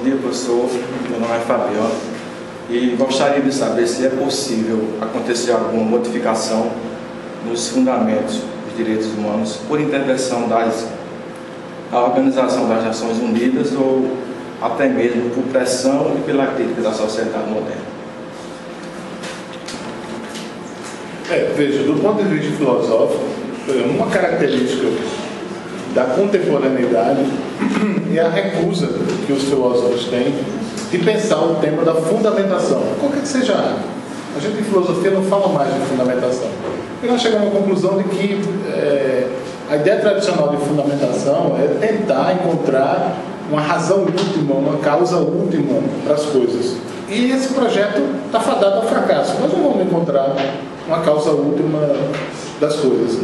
dia, professor. Meu nome é Fabiano e gostaria de saber se é possível acontecer alguma modificação nos fundamentos dos direitos humanos por intervenção da Organização das Nações Unidas ou até mesmo por pressão e pela crítica da sociedade moderna. Veja, do ponto de vista filosófico, uma característica da contemporaneidade é a recusa que os filósofos têm de pensar o tema da fundamentação, qualquer que seja a área. A gente em filosofia não fala mais de fundamentação. E nós chegamos à conclusão de que a ideia tradicional de fundamentação é tentar encontrar uma razão última, uma causa última para as coisas. E esse projeto está fadado ao fracasso. Nós não vamos encontrar uma causa última das coisas.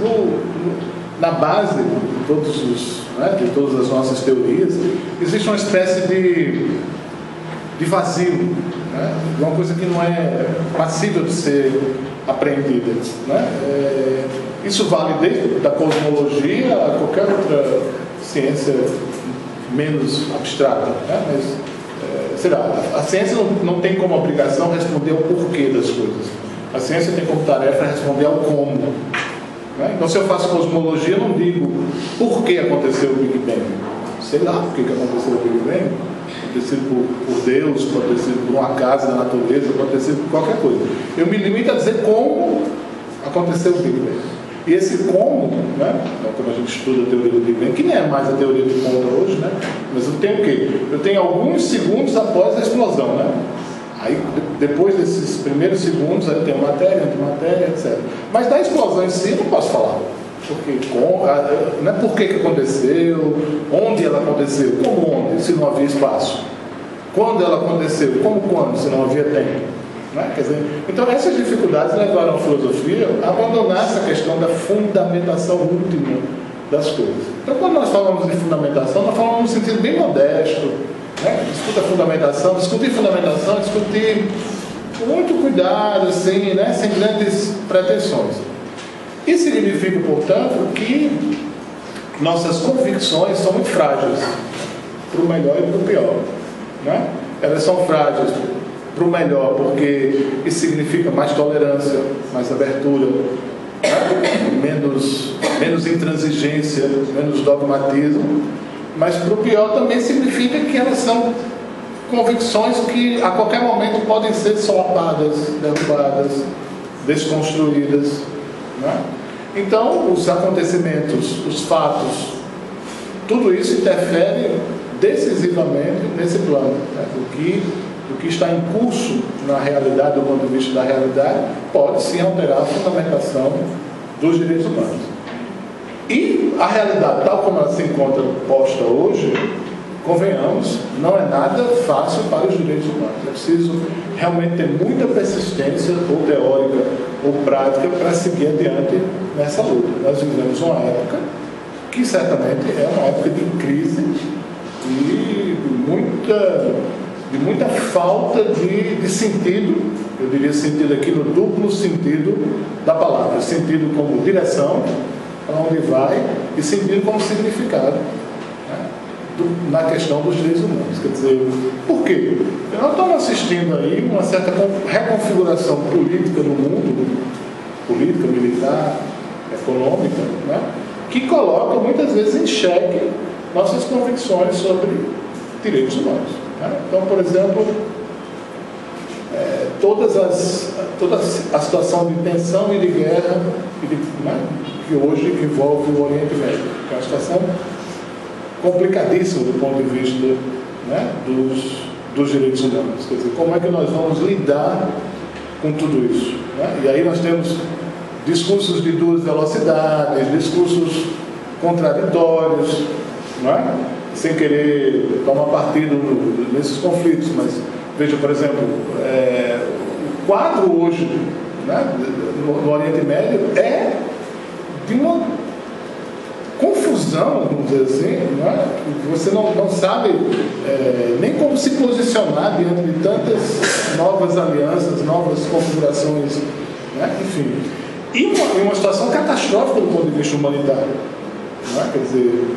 Na base de todas as nossas teorias, existe uma espécie de vazio, né? Uma coisa que não é passível de ser apreendida, né? Isso vale desde da cosmologia a qualquer outra ciência menos abstrata, né? Mas, sei lá, a ciência não tem como obrigação responder ao porquê das coisas. A ciência tem como tarefa responder ao como. Né? Então, se eu faço cosmologia, eu não digo por que aconteceu o Big Bang. Sei lá por que aconteceu o Big Bang. Pode ter sido por Deus, pode ter sido por um acaso da natureza, pode ter sido por qualquer coisa. Eu me limito a dizer como aconteceu o Big Bang. E esse como, né? Então, quando a gente estuda a teoria do Big Bang, que nem é mais a teoria de ponta hoje, né? Mas eu tenho o quê? Eu tenho alguns segundos após a explosão, né? Aí, depois desses primeiros segundos, aí tem matéria, antimatéria, etc. Mas da explosão em si, eu não posso falar. Porque, não é por que aconteceu, onde ela aconteceu, como onde, se não havia espaço. Quando ela aconteceu, como quando, se não havia tempo. Né? Quer dizer, então, essas dificuldades levaram a filosofia a abandonar essa questão da fundamentação última das coisas. Então, quando nós falamos de fundamentação, nós falamos num sentido bem modesto, né? Discutir fundamentação, discutir com muito cuidado, assim, né? Sem grandes pretensões. Isso significa, portanto, que nossas convicções são muito frágeis, para o melhor e para o pior. Né? Elas são frágeis para o melhor, porque isso significa mais tolerância, mais abertura, né? menos intransigência, menos dogmatismo. Mas para o pior também significa que elas são convicções que a qualquer momento podem ser solapadas, derrubadas, desconstruídas. Né? Então, os acontecimentos, os fatos, tudo isso interfere decisivamente nesse plano. Né? O que está em curso na realidade, do ponto de vista da realidade, pode sim alterar a fundamentação dos direitos humanos. E a realidade, tal como ela se encontra posta hoje, convenhamos, não é nada fácil para os direitos humanos. É preciso realmente ter muita persistência, ou teórica ou prática, para seguir adiante nessa luta. Nós vivemos uma época que certamente é uma época de crise e de muita falta de sentido, eu diria sentido aqui no duplo sentido da palavra, sentido como direção, para onde vai, e sentido como significado, né? Na questão dos direitos humanos. Quer dizer, por quê? Porque nós estamos assistindo aí uma certa reconfiguração política no mundo, política, militar, econômica, né? Que coloca muitas vezes em xeque nossas convicções sobre direitos humanos. Né? Então, por exemplo, toda a situação de tensão e de guerra né, que hoje envolve o Oriente Médio, que é uma situação complicadíssima do ponto de vista, né, dos direitos humanos. Quer dizer, como é que nós vamos lidar com tudo isso? Né? E aí nós temos discursos de duas velocidades, discursos contraditórios, não é? Sem querer tomar partido nesses conflitos, mas veja, por exemplo, o quadro hoje, né, no Oriente Médio é de uma confusão, vamos dizer assim, não é? Você não sabe nem como se posicionar diante de tantas novas alianças, novas configurações, né? Enfim. E uma situação catastrófica do ponto de vista humanitário. Não é? Quer dizer,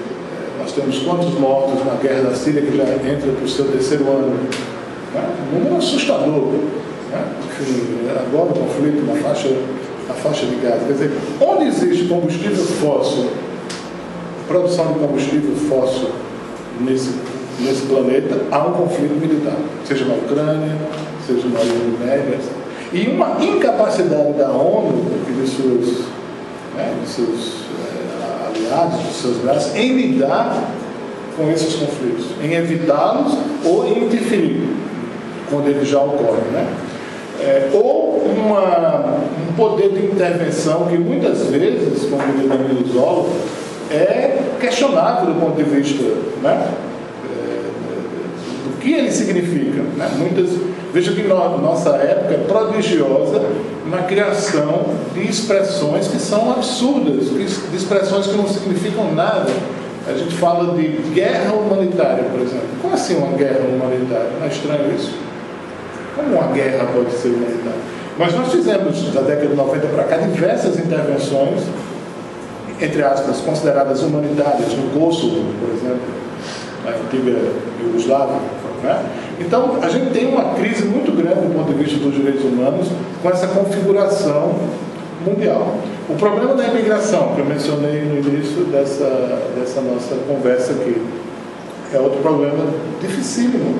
nós temos quantos mortos na guerra da Síria, que já entra para o seu 3º ano. Né? Um número assustador. Né? Enfim, agora o conflito na faixa de Gaza. Quer dizer, onde existe combustível fóssil, produção de combustível fóssil nesse planeta, há um conflito militar. Seja na Ucrânia, seja na Oriente Médio. E uma incapacidade da ONU e de seus aliados, dos seus braços, em lidar com esses conflitos, em evitá-los ou em interferir quando eles já ocorrem, né? Ou um poder de intervenção que muitas vezes, como diz Danilo Zola, é questionável do ponto de vista, né, do que ele significa, né? Veja que nossa época é prodigiosa na criação de expressões que são absurdas, de expressões que não significam nada. A gente fala de guerra humanitária, por exemplo. Como assim uma guerra humanitária? Não é estranho isso? Como uma guerra pode ser humanitária? Mas nós fizemos, da década de 90 para cá, diversas intervenções, entre aspas, consideradas humanitárias, no Kosovo, por exemplo, na antiga Iugoslávia, né? Então, a gente tem uma crise muito grande do ponto de vista dos direitos humanos com essa configuração mundial. O problema da imigração, que eu mencionei no início dessa nossa conversa aqui, é outro problema dificílimo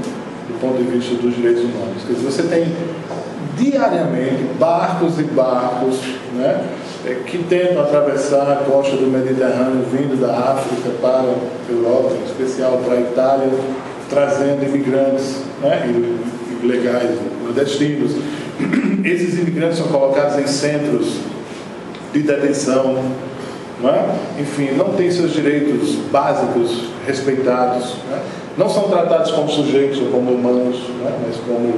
do ponto de vista dos direitos humanos. Quer dizer, você tem diariamente barcos e barcos, né, que tentam atravessar a costa do Mediterrâneo, vindo da África para a Europa, em especial para a Itália, trazendo imigrantes, né, ilegais, clandestinos. Esses imigrantes são colocados em centros de detenção, não é? Enfim, não têm seus direitos básicos respeitados, né? Não são tratados como sujeitos ou como humanos, né? Mas como,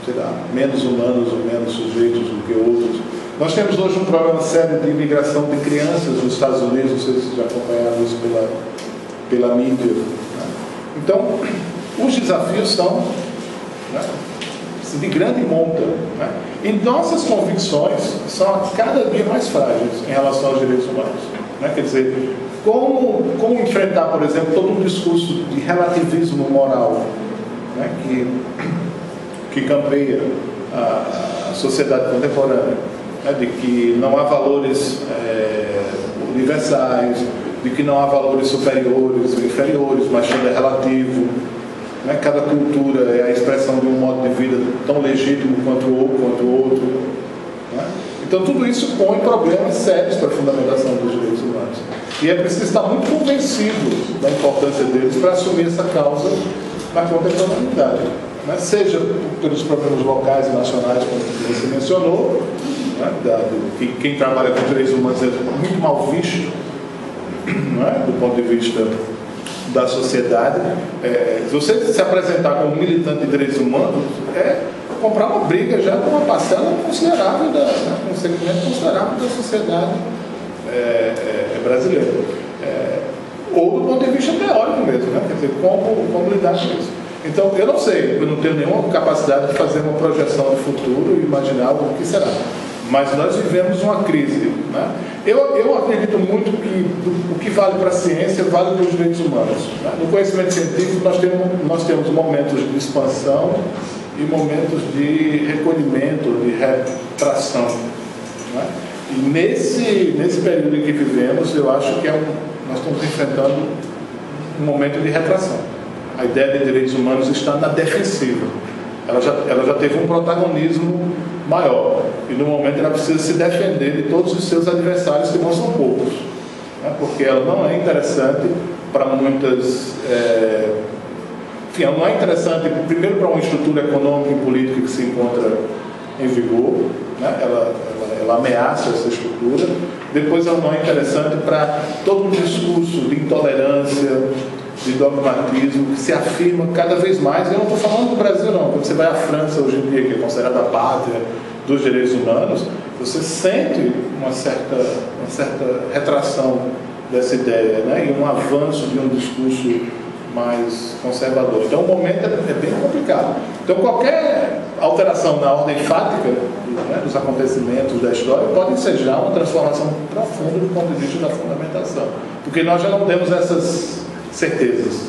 sei lá, menos humanos ou menos sujeitos do que outros. Nós temos hoje um problema sério de imigração de crianças nos Estados Unidos, não sei se vocês já acompanharam isso pela mídia, né? Então, os desafios são, né, de grande monta, né? E nossas convicções são a cada dia mais frágeis em relação aos direitos humanos, né? Quer dizer, como enfrentar, por exemplo, todo um discurso de relativismo moral, né, que campeia a sociedade contemporânea, né, de que não há valores universais, de que não há valores superiores ou inferiores, mas tudo é relativo, né? Cada cultura é a expressão de um modo de vida tão legítimo quanto o outro, né? Então tudo isso põe problemas sérios para a fundamentação dos direitos humanos. E é preciso estar muito convencido da importância deles para assumir essa causa na contemporaneidade, né? Seja pelos problemas locais e nacionais, como você mencionou, né? Que quem trabalha com direitos humanos é muito mal visto, não é? Do ponto de vista da sociedade. Se você se apresentar como militante de direitos humanos, é comprar uma briga já com uma parcela considerável, com um segmento considerável da sociedade brasileira. Ou do ponto de vista teórico mesmo, né? Quer dizer, como lidar com isso. Então, eu não sei, eu não tenho nenhuma capacidade de fazer uma projeção de futuro e imaginar o que será. Mas nós vivemos uma crise, né? Eu acredito muito que o que vale para a ciência vale para os direitos humanos, né? No conhecimento científico nós temos momentos de expansão e momentos de recolhimento, de retração, né? E nesse período em que vivemos, eu acho que nós estamos enfrentando um momento de retração. A ideia de direitos humanos está na defensiva. Ela já teve um protagonismo maior. E no momento ela precisa se defender de todos os seus adversários, que não são poucos, né? Porque ela não é interessante para muitas... Enfim, ela não é interessante, primeiro, para uma estrutura econômica e política que se encontra em vigor, né? Ela ameaça essa estrutura. Depois, ela não é interessante para todo um discurso de intolerância, de dogmatismo, que se afirma cada vez mais. Eu não estou falando do Brasil, não. Quando você vai à França hoje em dia, que é considerada a pátria dos direitos humanos, você sente uma certa retração dessa ideia, né? E um avanço de um discurso mais conservador. Então o momento é bem complicado. Então qualquer alteração na ordem fática, né, dos acontecimentos da história pode ensejar uma transformação profunda do ponto de vista da fundamentação. Porque nós já não temos essas certezas.